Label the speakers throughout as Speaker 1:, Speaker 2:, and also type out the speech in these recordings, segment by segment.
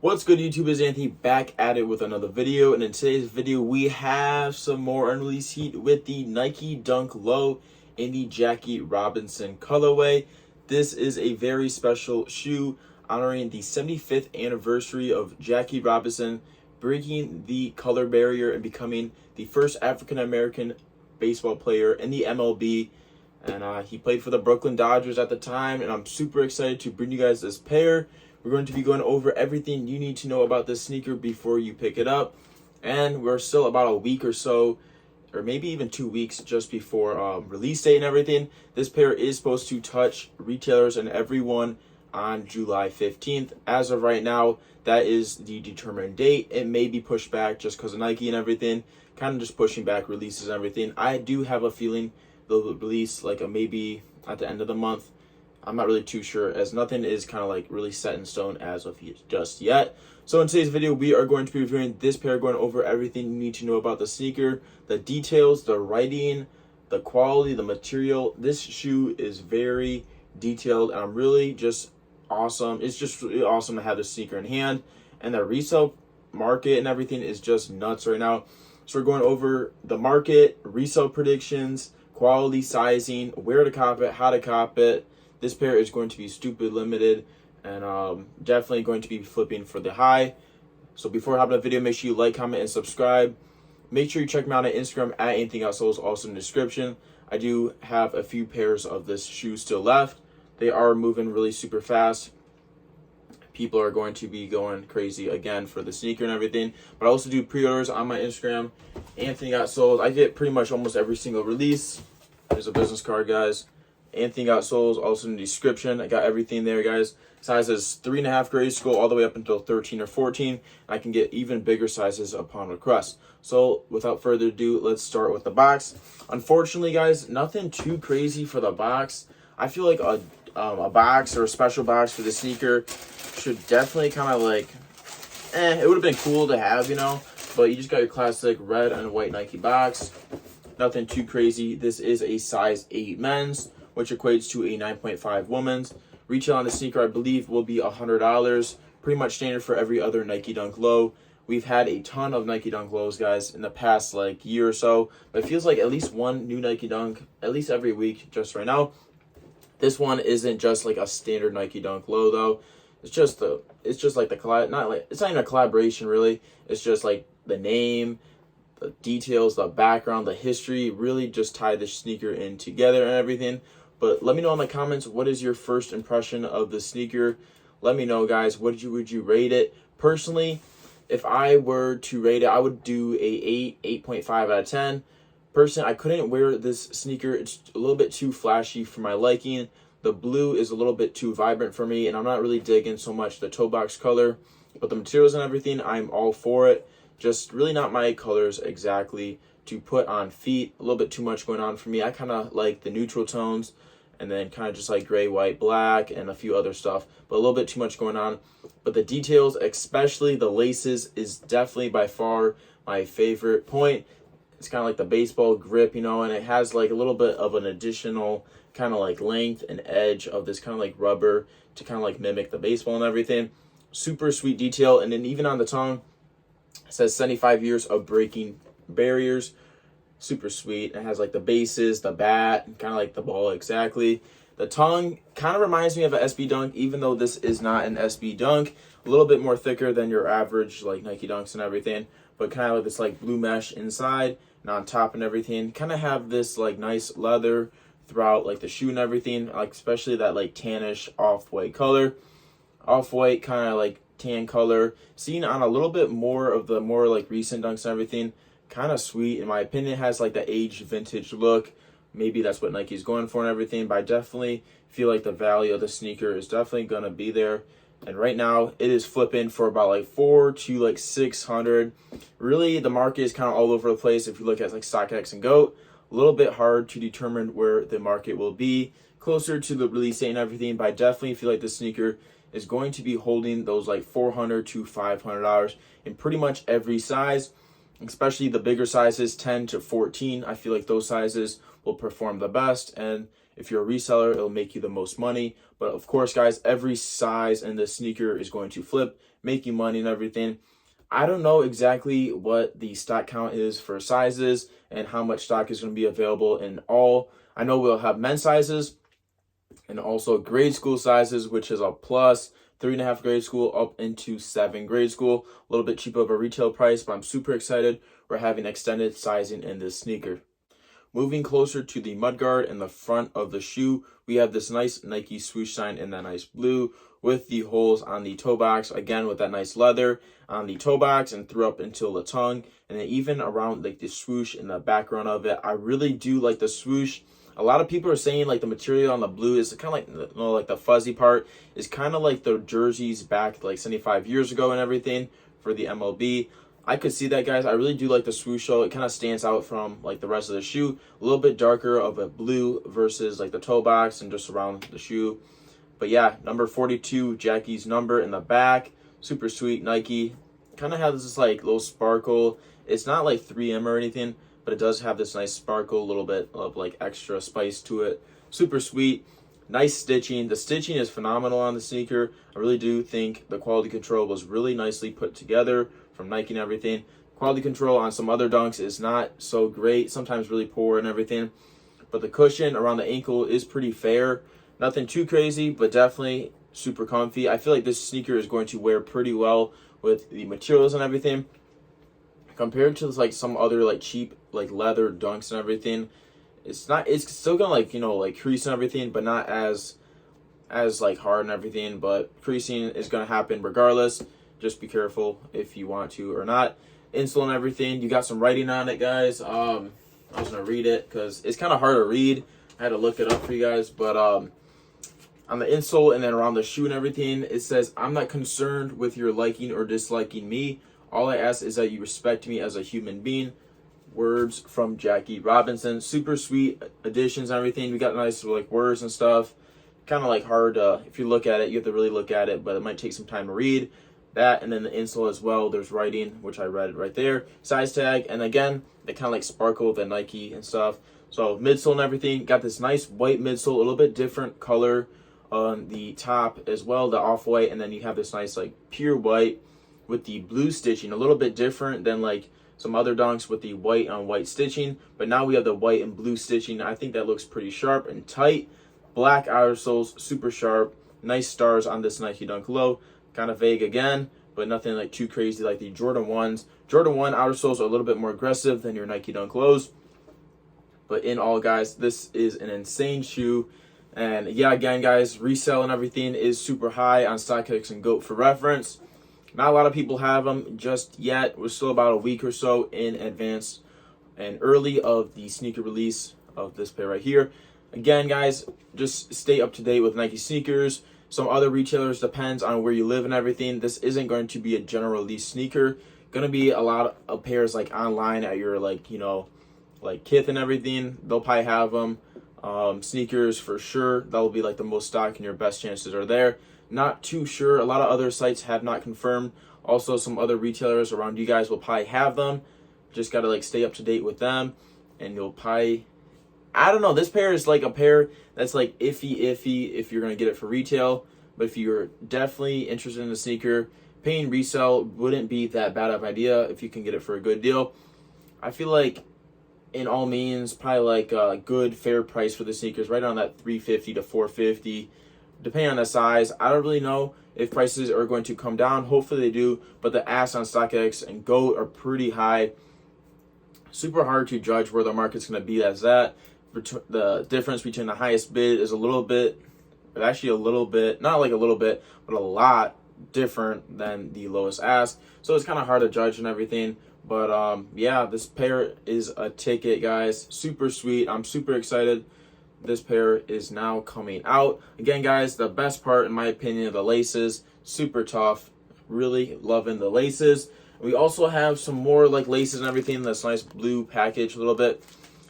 Speaker 1: What's good, YouTube? Is Anthony back at it with another video, and in today's video we have some more unreleased heat with the Nike Dunk Low in the Jackie Robinson colorway. This is a very special shoe honoring the 75th anniversary of Jackie Robinson breaking the color barrier and becoming the first African American baseball player in the MLB. And he played for the Brooklyn Dodgers at the time, and I'm super excited to bring you guys this pair. We're going to be going over everything you need to know about this sneaker before you pick it up. And we're still about a week or so, or maybe even 2 weeks just before release date and everything. This pair is supposed to touch retailers and everyone on July 15th. As of right now, that is the determined date. It may be pushed back just because of Nike and everything, kind of just pushing back releases and everything. I do have a feeling they'll release like maybe at the end of the month. I'm not really too sure, as nothing is kind of like really set in stone as of just yet. So in today's video, we are going to be reviewing this pair, going over everything you need to know about the sneaker, the details, the writing, the quality, the material. This shoe is very detailed, and I'm really just awesome. It's just really awesome to have this sneaker in hand, and the resale market and everything is just nuts right now. So we're going over the market, resale predictions, quality, sizing, where to cop it, how to cop it. This pair is going to be stupid limited, and definitely going to be flipping for the high. So before hopping the video, make sure you like, comment, and subscribe. Make sure you check me out on Instagram at Anything Outsoles, also in the description. I do have a few pairs of this shoe still left. They are moving really super fast. People are going to be going crazy again for the sneaker and everything. But I also do pre-orders on my Instagram, Anything Outsoles. I get pretty much almost every single release. There's a business card, guys. Anything Outsoles, also in the description. I got everything there, guys. Sizes 3.5 grade school all the way up until 13 or 14. I can get even bigger sizes upon request. So without further ado, let's start with the box. Unfortunately, guys, nothing too crazy for the box. I feel like a box or a special box for the sneaker should definitely kind of like, it would have been cool to have, you know. But you just got your classic red and white Nike box. Nothing too crazy. This is a size 8 men's, which equates to a 9.5 women's. Retail on the sneaker, I believe, will be $100. Pretty much standard for every other Nike Dunk Low. We've had a ton of Nike Dunk Lows, guys, in the past like year or so. But it feels like at least one new Nike Dunk, at least every week, just right now. This one isn't just like a standard Nike Dunk Low, though. It's just like the collab, it's not even a collaboration really. It's just like the name, the details, the background, the history really just tie the sneaker in together and everything. But let me know in the comments, what is your first impression of the sneaker? Let me know, guys. Would you rate it? Personally, if I were to rate it, I would do a 8.5 out of 10. Personally, I couldn't wear this sneaker. It's a little bit too flashy for my liking. The blue is a little bit too vibrant for me, and I'm not really digging so much the toe box color. But the materials and everything, I'm all for it. Just really not my colors exactly to put on feet. A little bit too much going on for me. I kind of like the neutral tones, and then kind of just like gray, white, black, and a few other stuff, but a little bit too much going on. But the details, especially the laces, is definitely by far my favorite point. It's kind of like the baseball grip, you know, and it has like a little bit of an additional kind of like length and edge of this kind of like rubber to kind of like mimic the baseball and everything. Super sweet detail. And then even on the tongue, it says 75 years of breaking barriers. Super sweet. It has like the bases, the bat, kind of like the ball exactly. The tongue kind of reminds me of an SB Dunk, even though this is not an SB Dunk. A little bit more thicker than your average like Nike Dunks and everything, but kind of like this like blue mesh inside and on top and everything. Kind of have this like nice leather throughout like the shoe and everything, like especially that like tannish off-white color. Off-white kind of like tan color, seen on a little bit more of the more like recent Dunks and everything. Kind of sweet in my opinion. It has like the aged vintage look. Maybe that's what Nike's going for and everything, but I definitely feel like the value of the sneaker is definitely gonna be there. And right now it is flipping for about like 400 to like 600. Really, the market is kind of all over the place. If you look at like StockX and GOAT, a little bit hard to determine where the market will be closer to the release date and everything, but I definitely feel like the sneaker is going to be holding those like $400 to $500 in pretty much every size. Especially the bigger sizes, 10 to 14. I feel like those sizes will perform the best. And If you're a reseller, it'll make you the most money. But of course, guys, every size in the sneaker is going to flip, make you money and everything. I don't know exactly what the stock count is for sizes and how much stock is going to be available in all. I know we'll have men's sizes and also grade school sizes, which is a plus 3.5 grade school up into 7 grade school. A little bit cheaper of a retail price, but I'm super excited. We're having extended sizing in this sneaker. Moving closer to the mudguard in the front of the shoe, we have this nice Nike swoosh sign in that nice blue with the holes on the toe box, again with that nice leather on the toe box and through up until the tongue, and then even around like the swoosh in the background of it. I really do like the swoosh. A lot of people are saying like the material on the blue is kind of like, like the fuzzy part is kind of like the jerseys back like 75 years ago and everything for the MLB. I could see that, guys. I really do like the swoosh though. It kind of stands out from like the rest of the shoe. A little bit darker of a blue versus like the toe box and just around the shoe. But yeah, number 42, Jackie's number in the back. Super sweet Nike. Kind of has this like little sparkle. It's not like 3M or anything, but it does have this nice sparkle, a little bit of like extra spice to it. Super sweet. Nice stitching. The stitching is phenomenal on the sneaker. I really do think the quality control was really nicely put together from Nike and everything. Quality control on some other dunks is not so great, sometimes really poor and everything. But the cushion around the ankle is pretty fair. Nothing too crazy, but definitely super comfy. I feel like this sneaker is going to wear pretty well with the materials and everything. Compared to like some other like cheap like leather dunks and everything, it's still gonna like, you know, like crease and everything, but not as like hard and everything. But creasing is gonna happen regardless. Just be careful if you want to or not. Insole and everything, you got some writing on it, guys. I was gonna read it because it's kind of hard to read. I had to look it up for you guys, but on the insole and then around the shoe and everything, it says, "I'm not concerned with your liking or disliking me. All I ask is that you respect me as a human being." Words from Jackie Robinson. Super sweet additions and everything. We got nice like words and stuff. Kind of like hard, if you look at it, you have to really look at it, but it might take some time to read. That, and then the insole as well, there's writing, which I read right there. Size tag, and again, they kind of like sparkle the Nike and stuff. So midsole and everything, got this nice white midsole, a little bit different color on the top as well, the off-white, and then you have this nice like pure white with the blue stitching, a little bit different than like some other dunks with the white on white stitching, but now we have the white and blue stitching. I think that looks pretty sharp and tight. Black outer soles, super sharp. Nice stars on this Nike Dunk Low. Kind of vague again, but nothing like too crazy like the Jordan 1s. Jordan 1 outer soles are a little bit more aggressive than your Nike Dunk Lows. But in all, guys, this is an insane shoe. And yeah, again, guys, resale and everything is super high on StockX and GOAT for reference. Not a lot of people have them just yet. We're still about a week or so in advance and early of the sneaker release of this pair right here. Again, guys, just stay up to date with Nike sneakers. Some other retailers, depends on where you live and everything. This isn't going to be a general release sneaker. Going to be a lot of pairs like online at your like, you know, like Kith and everything. They'll probably have them. Sneakers for sure. That will be like the most stock and your best chances are there. Not too sure. A lot of other sites have not confirmed. Also, some other retailers around you guys will probably have them. Just got to like stay up to date with them. And you'll probably, I don't know. This pair is like a pair that's like iffy if you're going to get it for retail. But if you're definitely interested in the sneaker, paying resale wouldn't be that bad of an idea if you can get it for a good deal. I feel like in all means, probably like a good fair price for the sneakers, right on that $350 to $450, depending on the size. I don't really know if prices are going to come down. Hopefully they do, but the asks on StockX and GOAT are pretty high. Super hard to judge where the market's going to be as that. The difference between the highest bid is a little bit, actually a little bit, not like a little bit, but a lot different than the lowest ask. So it's kind of hard to judge and everything. But yeah, this pair is a ticket, guys. Super sweet. I'm super excited. This pair is now coming out. Again, guys, the best part, in my opinion, are the laces. Super tough. Really loving the laces. We also have some more like laces and everything. This nice blue package a little bit.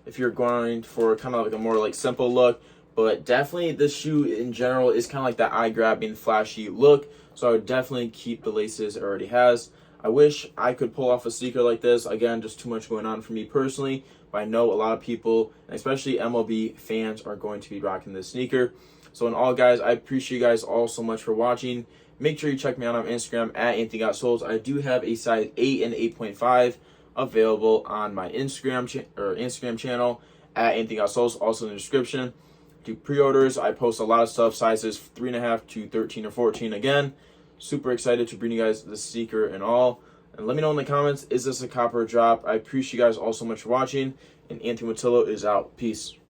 Speaker 1: If you're going for kind of like a more like simple look. But definitely this shoe in general is kind of like that eye-grabbing, flashy look. So I would definitely keep the laces it already has. I wish I could pull off a sneaker like this. Again, just too much going on for me personally, but I know a lot of people, and especially MLB fans, are going to be rocking this sneaker. So in all, guys, I appreciate you guys all so much for watching. Make sure you check me out on Instagram at AnthonyGotSoles. I do have a size 8 and 8.5 available on my Instagram channel at AnthonyGotSoles, also in the description. Do pre-orders. I post a lot of stuff, sizes 3.5 to 13 or 14. Again, super excited to bring you guys the sneaker and all. And let me know in the comments, is this a copper drop? I appreciate you guys all so much for watching. And Anthony Matillo is out. Peace.